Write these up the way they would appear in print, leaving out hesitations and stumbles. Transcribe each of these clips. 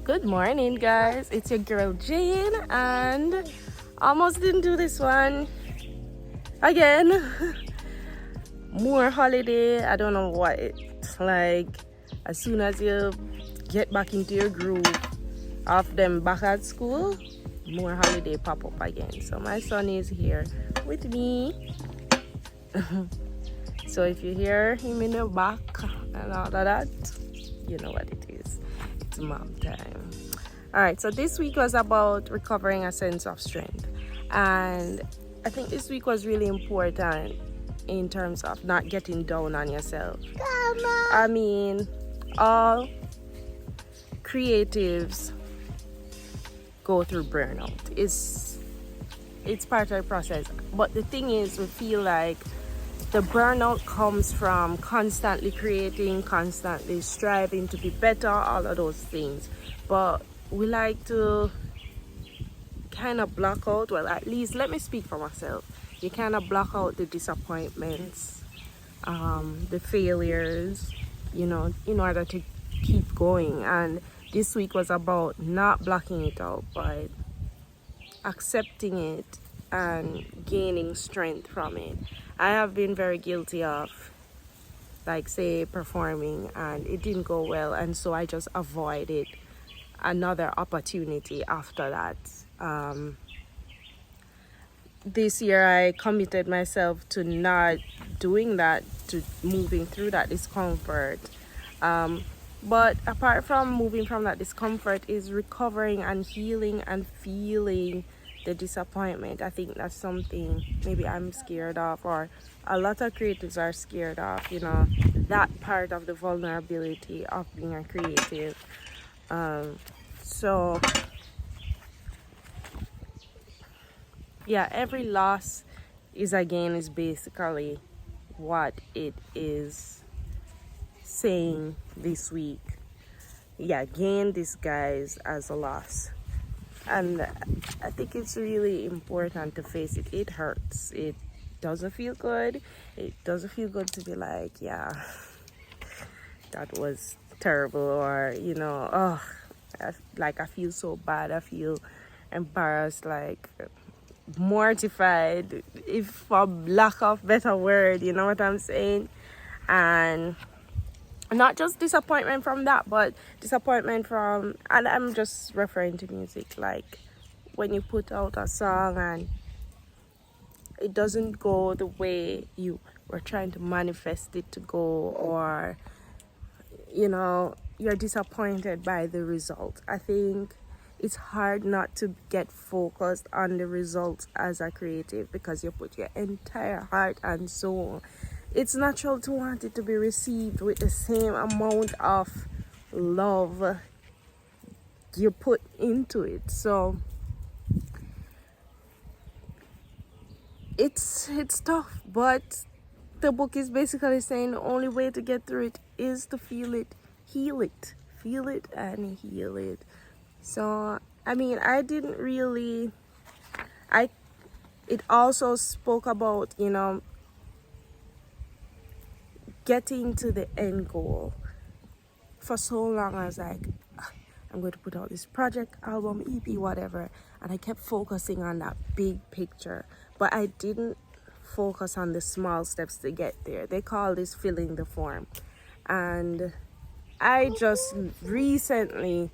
Good morning, guys. It's your girl Jane, and almost didn't do this one again. More holiday. I don't know what it's like. As soon as you get back into your groove of them back at school, more holiday pop up again. So my son is here with me. So if you hear him in the back and all of that, you know what it is. It's mom time. All right, so this week was about recovering a sense of strength, and I think this week was really important in terms of not getting down on yourself. I mean, all creatives go through burnout. It's part of the process, but the thing is, we feel like the burnout comes from constantly creating, constantly striving to be better, all of those things. But we like to kind of block out, well, at least let me speak for myself. You kind of block out the disappointments, the failures, in order to keep going. And this week was about not blocking it out, but accepting it and gaining strength from it. I have been very guilty of, like, say, performing and it didn't go well, and so I just avoided another opportunity after that. This year I committed myself to not doing that, to moving through that discomfort. But apart from moving from that discomfort is recovering and healing and feeling the disappointment. I think that's something maybe I'm scared of, or a lot of creatives are scared of, that part of the vulnerability of being a creative. So yeah, every loss is basically what it is saying this week. Yeah, gain disguised as a loss. And I think it's really important to face it. It hurts. It doesn't feel good. It doesn't feel good to be like, yeah, that was terrible, or I feel so bad. I feel embarrassed, like mortified, if for lack of better word, you know what I'm saying? And not just disappointment from that, but disappointment from, and I'm just referring to music, like when you put out a song and it doesn't go the way you were trying to manifest it to go, or you're disappointed by the result. I think it's hard not to get focused on the results as a creative, because you put your entire heart and soul. It's natural to want it to be received with the same amount of love you put into it. So it's tough, but the book is basically saying the only way to get through it is to feel it, heal it, feel it and heal it. So I mean, it also spoke about, getting to the end goal. For so long I was like, I'm going to put out this project, album, EP, whatever, and I kept focusing on that big picture, but I didn't focus on the small steps to get there. They call this filling the form. And I just recently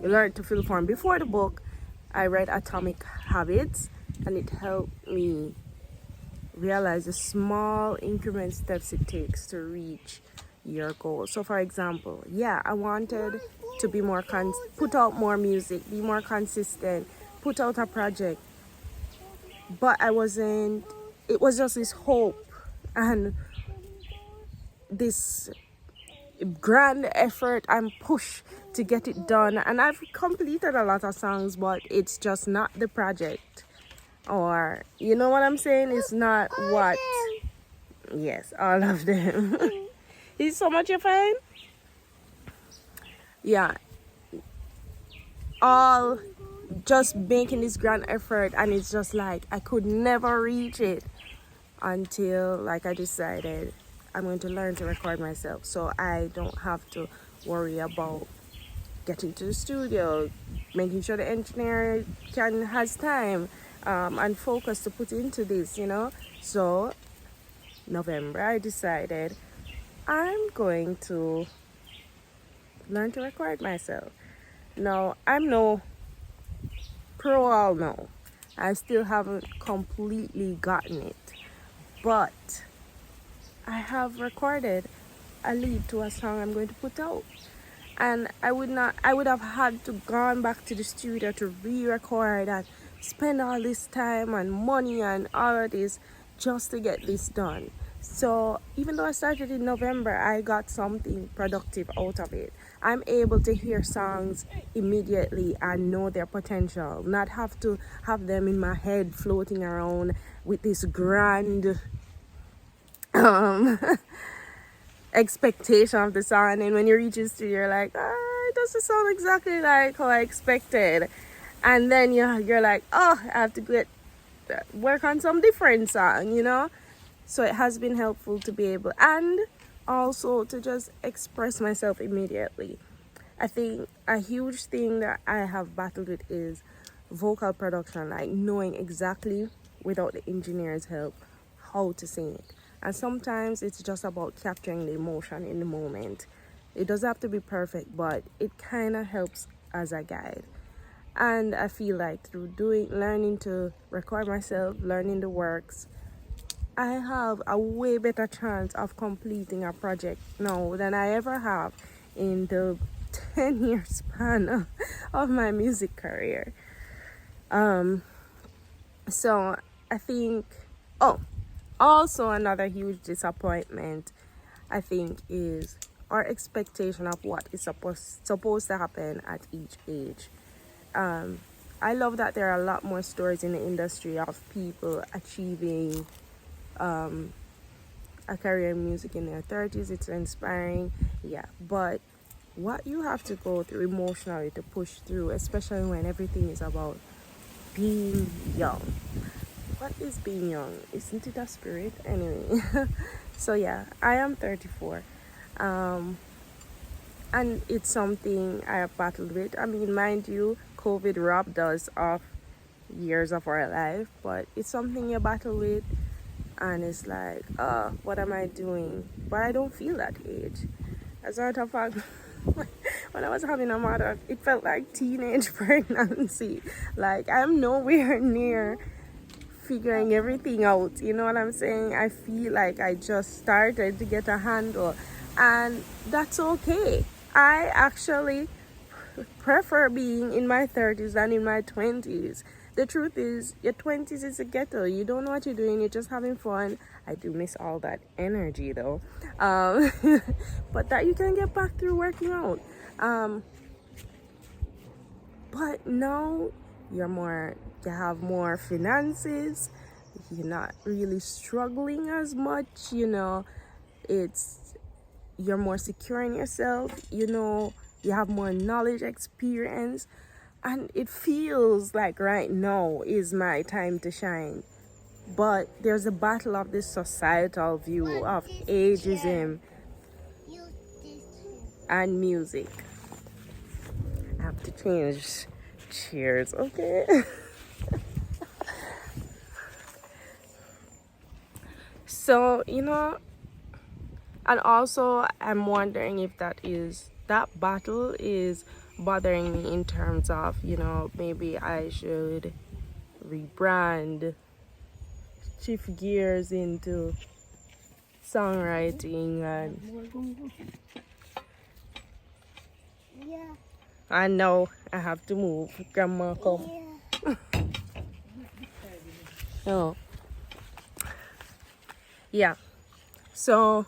learned to fill the form. Before the book, I read Atomic Habits, and it helped me realize the small increment steps it takes to reach your goal. So for example, I wanted to be more put out more music, be more consistent, put out a project, but it was just this hope and this grand effort and push to get it done. And I've completed a lot of songs, but it's just not the project, or you know what I'm saying? It's not what. Yes, all of them. Is so much you're fine? Yeah, all just making this grand effort, and it's just like I could never reach it until, like, I decided I'm going to learn to record myself, so I don't have to worry about getting to the studio, making sure the engineer has time and focus to put into this, you know. So November, I decided I'm going to learn to record myself. Now, I'm no pro all now. I still haven't completely gotten it, but I have recorded a lead to a song I'm going to put out. And I would have had to gone back to the studio to re-record and spend all this time and money and all of this just to get this done. So even though I started in November, I got something productive out of it. I'm able to hear songs immediately and know their potential, not have to have them in my head floating around with this grand um expectation of the song, and when you reach the studio you're like, it doesn't sound exactly like how I expected, and then you're like, oh, I have to work on some different song, you know. So it has been helpful to be able, and also to just express myself immediately. I think a huge thing that I have battled with is vocal production, like knowing exactly, without the engineer's help, how to sing it. And sometimes it's just about capturing the emotion in the moment. It doesn't have to be perfect, but it kind of helps as a guide. And I feel like through learning to record myself, learning the works, I have a way better chance of completing a project now than I ever have in the 10-year span of my music career. So I think, also another huge disappointment, I think, is our expectation of what is supposed to happen at each age. I love that there are a lot more stories in the industry of people achieving a career in music in their 30s. It's inspiring, yeah, but what you have to go through emotionally to push through, especially when everything is about being young. What is being young? Isn't it a spirit? Anyway, so yeah, I am 34. And it's something I have battled with. I mean, mind you, COVID robbed us of years of our life, but it's something you battle with, and it's like, what am I doing? But I don't feel that age. As a matter of fact, when I was having a mother, it felt like teenage pregnancy. Like, I'm nowhere near figuring everything out, you know what I'm saying? I feel like I just started to get a handle, and that's okay. I actually prefer being in my 30s than in my 20s. The truth is, your 20s is a ghetto. You don't know what you're doing, you're just having fun. I do miss all that energy though. But that you can get back through working out. But now you have more finances, you're not really struggling as much, you know. You're more secure in yourself, you know, you have more knowledge, experience, and it feels like right now is my time to shine. But there's a battle of this societal view of ageism and music. I have to change chairs, okay? So, you know, and also I'm wondering if that battle is bothering me in terms of, you know, maybe I should rebrand, shift gears into songwriting, and I know I have to move. Grandma, come. Oh, yeah. So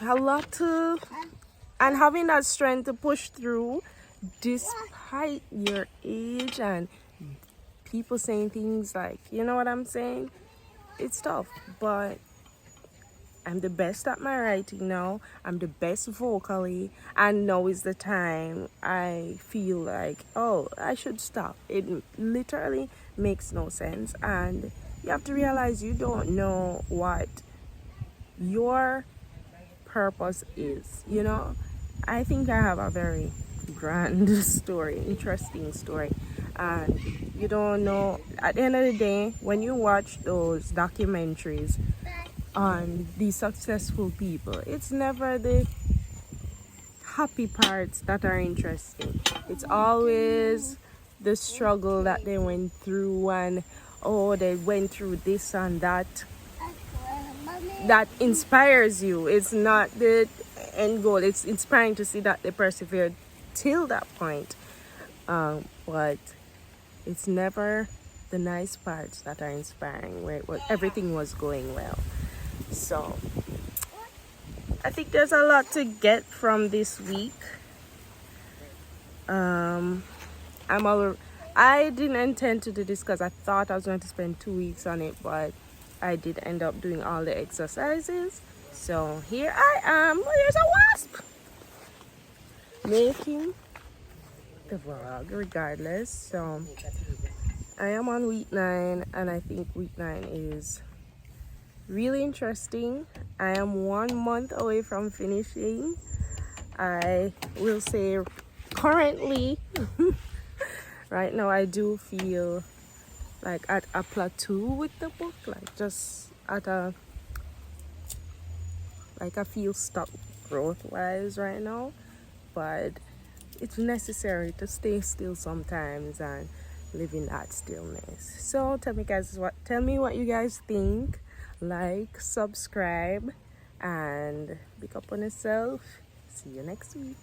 a lot to, and having that strength to push through despite your age and people saying things like, you know what I'm saying? It's tough, but I'm the best at my writing now. I'm the best vocally, and now is the time I feel like, oh, I should stop. It literally makes no sense, and you have to realize you don't know what your purpose is, you know. I think I have a very grand story, interesting story. And you don't know, at the end of the day, when you watch those documentaries on these successful people, it's never the happy parts that are interesting. It's always the struggle that they went through, and oh, they went through this and that. That inspires you. It's not the end goal. It's inspiring to see that they persevered till that point. But it's never the nice parts that are inspiring, where everything was going well. So I think there's a lot to get from this week. I didn't intend to do this because I thought I was going to spend 2 weeks on it, but I did end up doing all the exercises. So here I am. Oh, there's a wasp! Making the vlog regardless. So I am on week 9, and I think week 9 is really interesting. I am 1 month away from finishing. I will say currently right now I do feel like at a plateau with the book, like just at a, like I feel stuck growth wise right now, but it's necessary to stay still sometimes and live in that stillness. So tell me what you guys think. Like, subscribe, and pick up on yourself. See you next week.